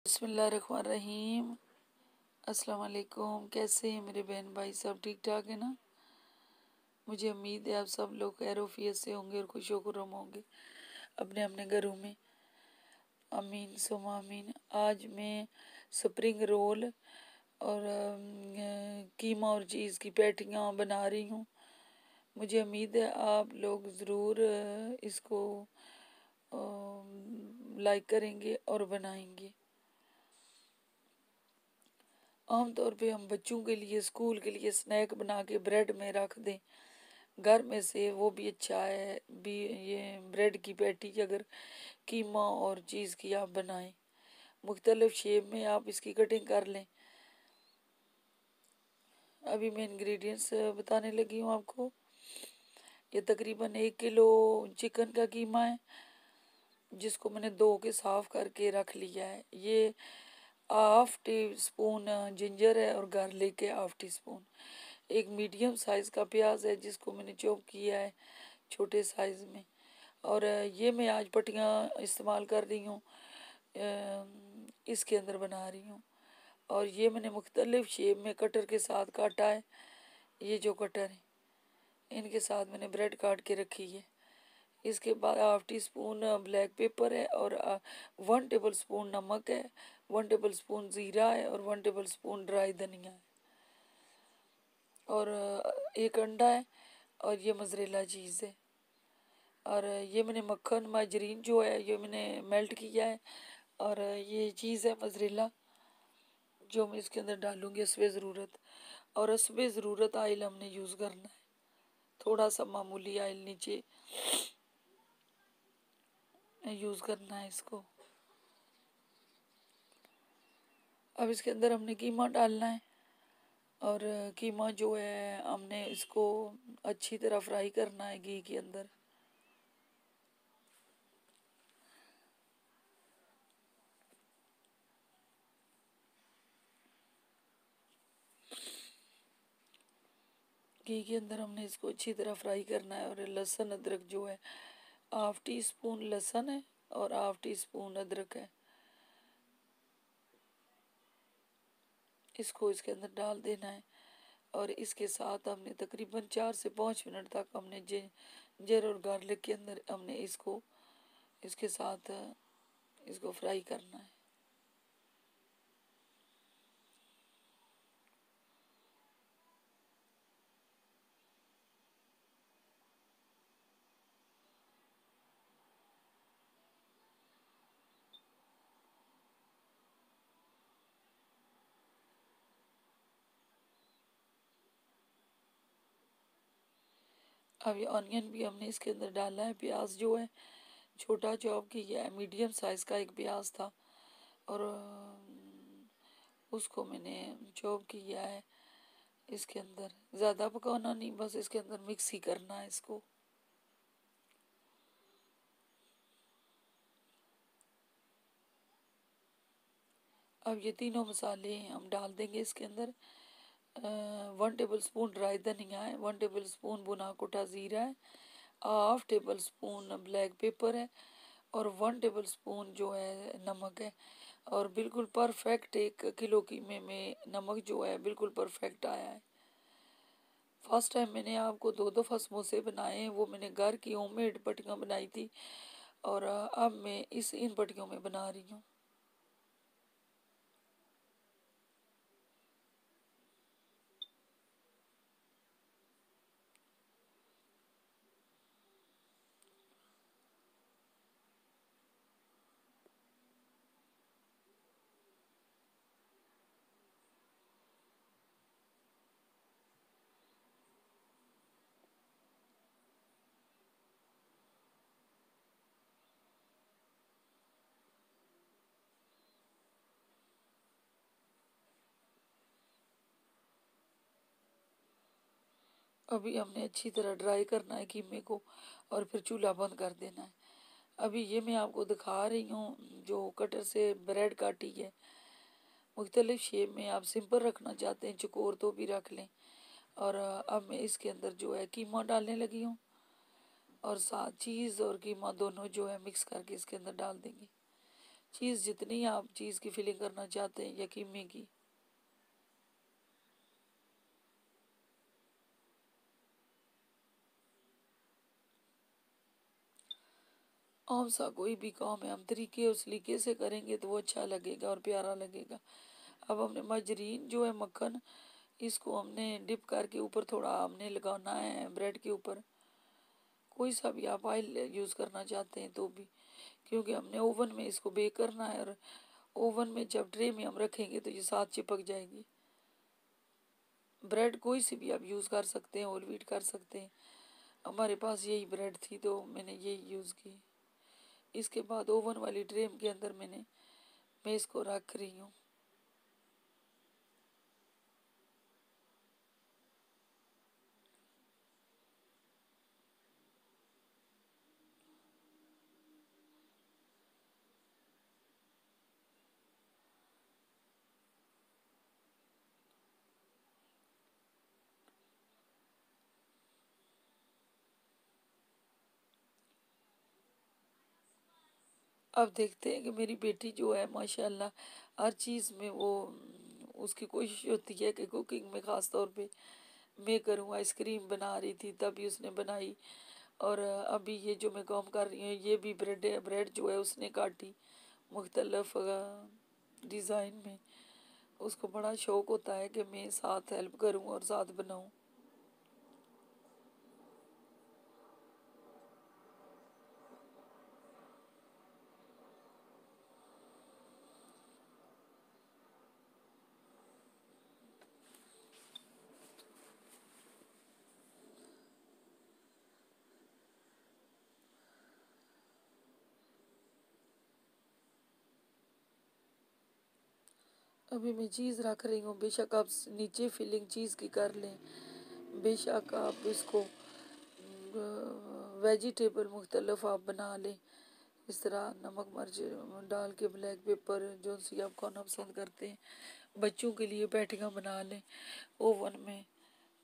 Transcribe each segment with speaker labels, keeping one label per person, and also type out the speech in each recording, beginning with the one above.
Speaker 1: बिस्मिल्लाहिर्रहमानिर्रहीम। अस्सलाम वालेकुम। कैसे हैं मेरे बहन भाई, सब ठीक ठाक है ना? मुझे उम्मीद है आप सब लोग खैरोफियत से होंगे और खुश खुर्रम होंगे अपने अपने घरों में। आमीन सुमा आमीन। आज मैं स्प्रिंग रोल और कीमा और चीज़ की पैटियाँ बना रही हूँ। मुझे उम्मीद है आप लोग ज़रूर इसको लाइक करेंगे और बनाएंगे। आमतौर पे हम बच्चों के लिए स्कूल के लिए स्नैक बना के ब्रेड में रख दें, घर में से वो भी अच्छा है। भी ये ब्रेड की पैटी अगर कीमा और चीज़ की आप बनाएं, मुख्तलिफ शेप में आप इसकी कटिंग कर लें। अभी मैं इंग्रेडिएंट्स बताने लगी हूँ आपको। ये तकरीबन 1 किलो चिकन का कीमा है, जिसको मैंने धो के साफ करके रख लिया है। ये हाफ टी स्पून जिंजर है और गार्लिक है हाफ टी स्पून। एक मीडियम साइज़ का प्याज है जिसको मैंने चॉप किया है छोटे साइज़ में। और ये मैं आज पट्टियाँ इस्तेमाल कर रही हूँ, इसके अंदर बना रही हूँ। और ये मैंने मुख्तलिफ शेप में कटर के साथ काटा है। ये जो कटर है इनके साथ मैंने ब्रेड काट के रखी है। इसके बाद half tea spoon black pepper है और 1 टेबल स्पून नमक है, 1 टेबल स्पून ज़ीरा है और 1 टेबल स्पून ड्राई धनिया है और एक अंडा है और ये मोज़रेला चीज़ है। और ये मैंने मक्खन माजरीन जो है ये मैंने मेल्ट किया है। और ये चीज़ है मोज़रेला जो मैं इसके अंदर डालूँगी हस्बे ज़रूरत। और हस्बे ज़रूरत आयल हमने यूज़ करना है, थोड़ा सा मामूली आयल नीचे यूज़ करना है इसको। अब इसके अंदर हमने कीमा डालना है और कीमा जो है हमने इसको अच्छी तरह फ्राई करना है घी के अंदर। घी के अंदर हमने इसको अच्छी तरह फ्राई करना है। और लहसुन अदरक जो है हाफ टी स्पून लहसुन है और हाफ टी स्पून अदरक है, इसको इसके अंदर डाल देना है। और इसके साथ हमने तकरीबन 4 से 5 मिनट तक हमने जिंजर और गार्लिक के अंदर हमने इसको इसके साथ इसको फ्राई करना है। अब ये ऑनियन भी हमने इसके अंदर डाला है। प्याज जो है छोटा चॉप किया है, मीडियम साइज़ का एक प्याज था और उसको मैंने चॉप किया है। इसके अंदर ज़्यादा पकाना नहीं, बस इसके अंदर मिक्स ही करना है इसको। अब ये तीनों मसाले हम डाल देंगे इसके अंदर। 1 टेबल स्पून ड्राई धनिया है, 1 टेबल स्पून भुना कुटा ज़ीरा है, half table spoon black pepper है और 1 टेबल स्पून जो है नमक है। और बिल्कुल परफेक्ट 1 किलो कीमे में नमक जो है बिल्कुल परफेक्ट आया है। फर्स्ट टाइम मैंने आपको 2 दफ़ा समोसे बनाए हैं, वो मैंने घर की होममेड पट्टियाँ बनाई थी और अब मैं इन पट्टियों में बना रही हूँ। अभी हमने अच्छी तरह ड्राई करना है कीमे को और फिर चूल्हा बंद कर देना है। अभी ये मैं आपको दिखा रही हूँ जो कटर से ब्रेड काटी है। मुख्तलिफ शेप में आप सिंपल रखना चाहते हैं चकोर तो भी रख लें। और अब मैं इसके अंदर जो है कीमा डालने लगी हूँ और साथ चीज़ और कीमा दोनों जो है मिक्स करके इसके अंदर डाल देंगे। चीज़ जितनी आप चीज़ की फीलिंग करना चाहते हैं या कीमे की, आम सा कोई भी काम है हम तरीके उस तरीके से करेंगे तो वो अच्छा लगेगा और प्यारा लगेगा। अब हमने मजरीन जो है मक्खन, इसको हमने डिप करके ऊपर थोड़ा हमने लगाना है ब्रेड के ऊपर। कोई सा भी आप ऑयल यूज़ करना चाहते हैं तो भी, क्योंकि हमने ओवन में इसको बेक करना है, और ओवन में जब ट्रे में हम रखेंगे तो ये साथ चिपक जाएगी। ब्रेड कोई सी भी आप यूज़ कर सकते हैं, होल व्हीट कर सकते हैं। हमारे पास यही ब्रेड थी तो मैंने यही यूज़ की। इसके बाद ओवन वाली ट्रे के अंदर मैं इसको रख रही हूँ। अब देखते हैं कि मेरी बेटी जो है माशाल्लाह हर चीज़ में वो उसकी कोशिश होती है कि कुकिंग में ख़ास तौर पे मैं करूँ। आइसक्रीम बना रही थी तभी उसने बनाई, और अभी ये जो मैं काम कर रही हूँ ये भी ब्रेड है। ब्रेड जो है उसने काटी मुख्तलफ डिज़ाइन में। उसको बड़ा शौक़ होता है कि मैं साथ हेल्प करूँ और साथ बनाऊँ। अभी मैं चीज़ रख रही हूँ। बेशक आप नीचे फिलिंग चीज़ की कर लें, बेशक आप इसको वेजिटेबल मुख्तलफ आप बना लें। इस तरह नमक मिर्च डाल के, ब्लैक पेपर जो सी आप खाना पसंद करते हैं, बच्चों के लिए पैटियाँ बना लें ओवन में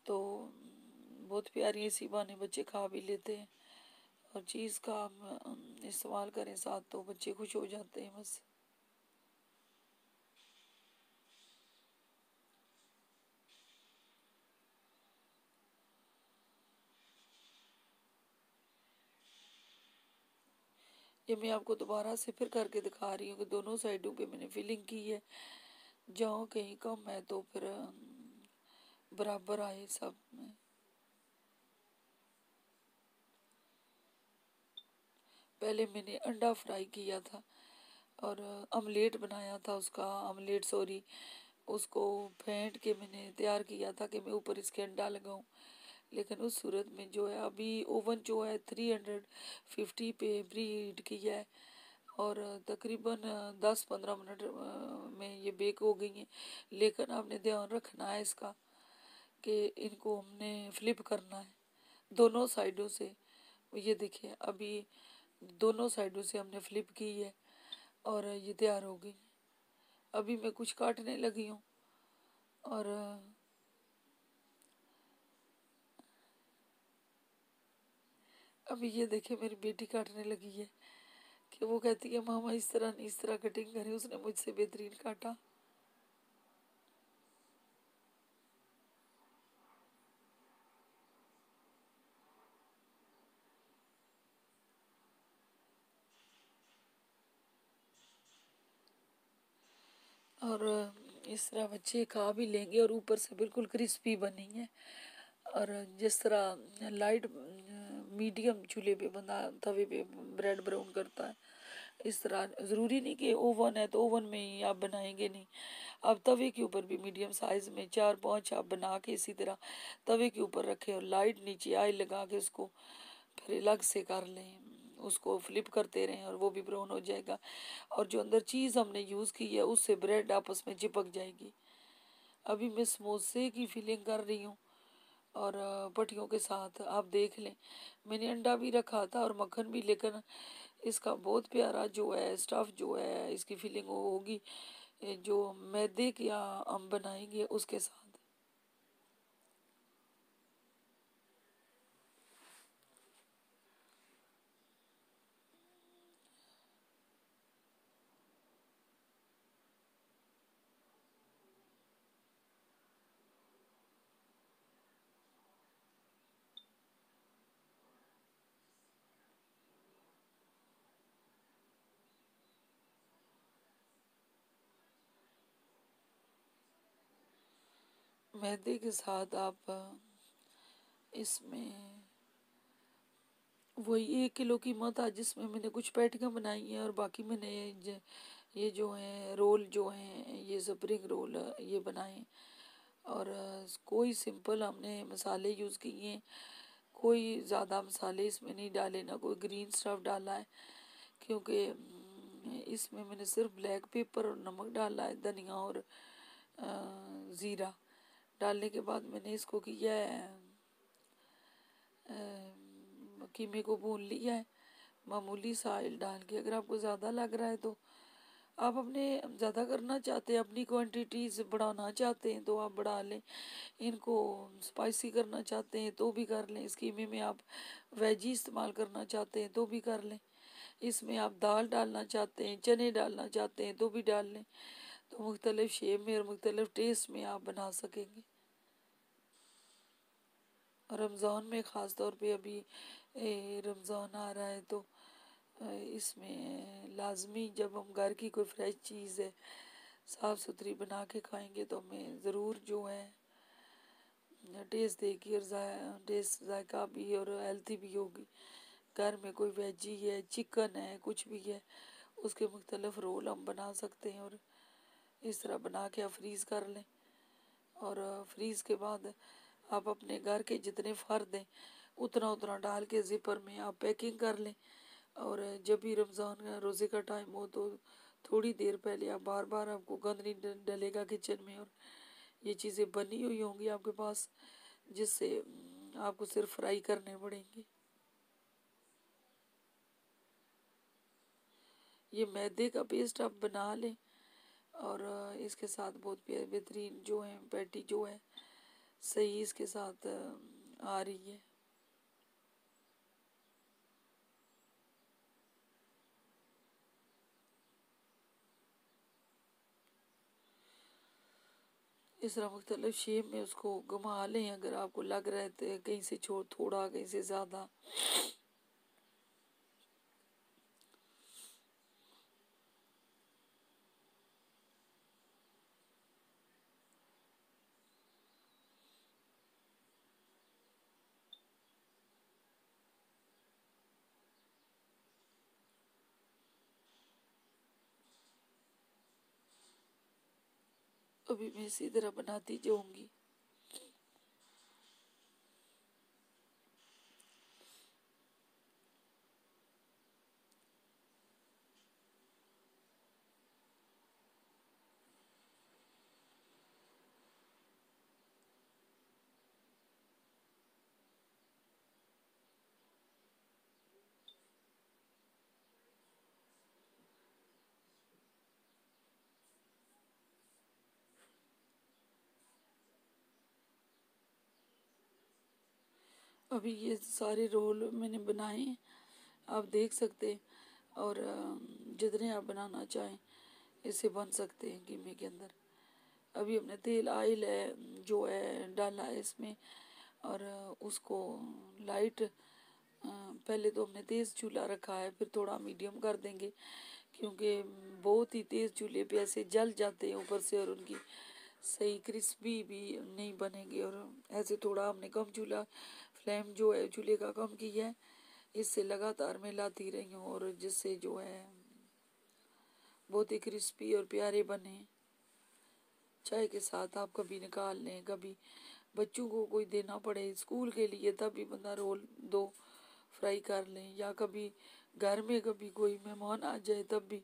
Speaker 1: तो बहुत प्यारी इसी बहाने बच्चे खा भी लेते हैं। और चीज़ का हम इस्तेमाल करें साथ तो बच्चे खुश हो जाते हैं बस। ये मैं आपको दोबारा से फिर करके दिखा रही हूँ कि दोनों साइडों पे मैंने फिलिंग की है। जहाँ कहीं कम है तो फिर बराबर आए सब में। पहले मैंने अंडा फ्राई किया था और ऑमलेट बनाया था, उसका ऑमलेट सॉरी उसको फेंट के मैंने तैयार किया था कि मैं ऊपर इसके अंडा लगाऊं। लेकिन उस सूरत में जो है अभी ओवन जो है 350 पे प्री हीट किया है, और तकरीबन 10-15 मिनट में ये बेक हो गई हैं। लेकिन आपने ध्यान रखना है इसका कि इनको हमने फ्लिप करना है दोनों साइडों से। ये देखिए अभी दोनों साइडों से हमने फ्लिप की है और ये तैयार हो गई। अभी मैं कुछ काटने लगी हूँ और अभी ये देखिए मेरी बेटी काटने लगी है कि वो कहती है मामा इस तरह नहीं, इस तरह कटिंग करें। उसने मुझसे बेहतरीन काटा। और इस तरह बच्चे खा भी लेंगे और ऊपर से बिल्कुल क्रिस्पी बनी है। और जिस तरह लाइट मीडियम चूल्हे पे बंदा तवे पे ब्रेड ब्राउन करता है, इस तरह ज़रूरी नहीं कि ओवन है तो ओवन में ही आप बनाएंगे, नहीं। आप तवे के ऊपर भी मीडियम साइज़ में 4-5 आप बना के इसी तरह तवे के ऊपर रखें और लाइट नीचे ऑयल लगा के उसको फिर अलग से कर लें। उसको फ्लिप करते रहें और वो भी ब्राउन हो जाएगा, और जो अंदर चीज़ हमने यूज़ की है उससे ब्रेड आपस में चिपक जाएगी। अभी मैं समोसे की फीलिंग कर रही हूँ और पट्टियों के साथ आप देख लें। मैंने अंडा भी रखा था और मक्खन भी, लेकिन इसका बहुत प्यारा जो है स्टफ़ जो है इसकी फीलिंग वो होगी जो मैदे का हम बनाएंगे उसके साथ। मैदे के साथ आप इसमें वही 1 किलो की मत आज जिसमें मैंने कुछ पैटियाँ बनाई हैं और बाकी मैंने ये जो हैं रोल जो हैं ये स्प्रिंग रोल ये बनाए। और कोई सिंपल हमने मसाले यूज़ किए हैं, कोई ज़्यादा मसाले इसमें नहीं डाले, ना कोई ग्रीन स्टफ डाला है, क्योंकि इसमें मैंने सिर्फ ब्लैक पेपर और नमक डाला है, धनिया और ज़ीरा डालने के बाद मैंने इसको किया है, कीमे को भून लिया है मामूली सा ऑयल डाल के। अगर आपको ज़्यादा लग रहा है तो आप अपने ज़्यादा करना चाहते हैं, अपनी क्वांटिटीज़ बढ़ाना चाहते हैं तो आप बढ़ा लें, इनको स्पाइसी करना चाहते हैं तो भी कर लें। इस कीमे में आप वेजी इस्तेमाल करना चाहते हैं तो भी कर लें, इसमें आप दाल डालना चाहते हैं, चने डालना चाहते हैं तो भी डाल लें। तो मुख्तलिफ़ शेप में और मुख्तलिफ़ टेस्ट में आप बना सकेंगे। रमज़ान में ख़ास तौर पे अभी रमज़ान आ रहा है तो इसमें लाजमी जब हम घर की कोई फ्रेश चीज़ है साफ़ सुथरी बना के खाएंगे तो हमें ज़रूर जो है टेस्ट देगी और टेस्ट जायका भी और हेल्थी भी होगी। घर में कोई वेजी है, चिकन है, कुछ भी है, उसके मुख्तलिफ रोल हम बना सकते हैं और इस तरह बना के आप फ्रीज़ कर लें। और फ्रीज़ के बाद आप अपने घर के जितने फ़र्द हैं उतना उतना डाल के ज़िपर में आप पैकिंग कर लें। और जब भी रमज़ान का रोज़े का टाइम हो तो थोड़ी देर पहले आप बार बार आपको गंद नहीं डलेगा किचन में और ये चीज़ें बनी हुई होंगी आपके पास, जिससे आपको सिर्फ फ्राई करने पड़ेंगे। ये मैदे का पेस्ट आप बना लें और इसके साथ बहुत बेहतरीन जो है पैटी जो है सही इसके साथ आ रही है। इस तरह मुख्तलिफ शेप में उसको घुमा लें। अगर आपको लग रहा है तो कहीं से छोड़ थोड़ा कहीं से ज़्यादा, अभी मैं इसी तरह बनाती जाऊंगी। अभी ये सारे रोल मैंने बनाए हैं, आप देख सकते हैं। और जितने आप बनाना चाहें इससे बन सकते हैं कीमे के अंदर। अभी हमने तेल ऑयल है जो है डाला है इसमें और उसको लाइट पहले तो हमने तेज़ चूल्हा रखा है, फिर थोड़ा मीडियम कर देंगे क्योंकि बहुत ही तेज़ चूल्हे पे ऐसे जल जाते हैं ऊपर से और उनकी सही क्रिस्पी भी नहीं बनेंगे। और ऐसे थोड़ा हमने कम चूल्हा फ्लेम जो है चूल्हे का कम किया है, इससे लगातार मैं लाती रही हूँ और जिससे जो है बहुत ही क्रिस्पी और प्यारे बने। चाय के साथ आप कभी निकाल लें, कभी बच्चों को कोई देना पड़े स्कूल के लिए तब भी बंदा रोल दो फ्राई कर लें, या कभी घर में कभी कोई मेहमान आ जाए तब भी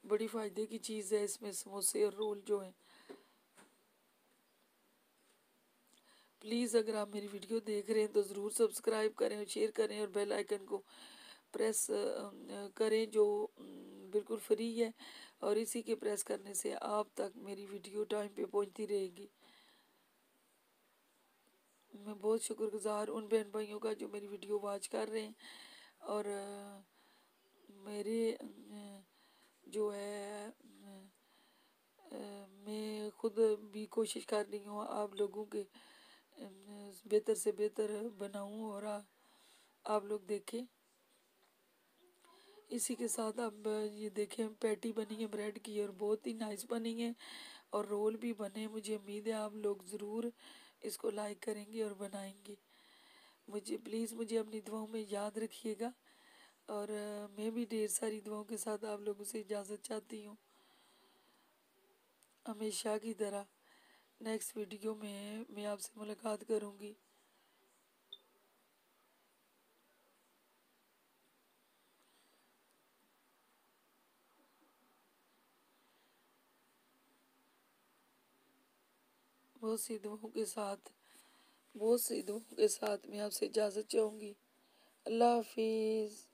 Speaker 1: बड़ी फ़ायदे की चीज़ है इसमें समोसे और रोल जो है। प्लीज़ अगर आप मेरी वीडियो देख रहे हैं तो ज़रूर सब्सक्राइब करें और शेयर करें और बेल आइकन को प्रेस करें जो बिल्कुल फ्री है और इसी के प्रेस करने से आप तक मेरी वीडियो टाइम पे पहुंचती रहेगी। मैं बहुत शुक्रगुजार उन बहन भाइयों का जो मेरी वीडियो वॉच कर रहे हैं और मेरे जो है मैं खुद भी कोशिश कर रही हूँ आप लोगों के बेहतर से बेहतर बनाऊँ और आप लोग देखें। इसी के साथ अब ये देखें पैटी बनी है ब्रेड की और बहुत ही नाइस बनी है और रोल भी बने। मुझे उम्मीद है आप लोग ज़रूर इसको लाइक करेंगे और बनाएंगे। मुझे प्लीज़ मुझे अपनी दुआओं में याद रखिएगा और मैं भी ढेर सारी दुआओं के साथ आप लोगों से इजाज़त चाहती हूँ। हमेशा की तरह नेक्स्ट वीडियो में मैं आपसे मुलाकात करूँगी। बहुत सी दुआओं के साथ बहुत सी दुआओं के साथ मैं आपसे इजाज़त चाहूँगी। अल्लाह हाफिज़।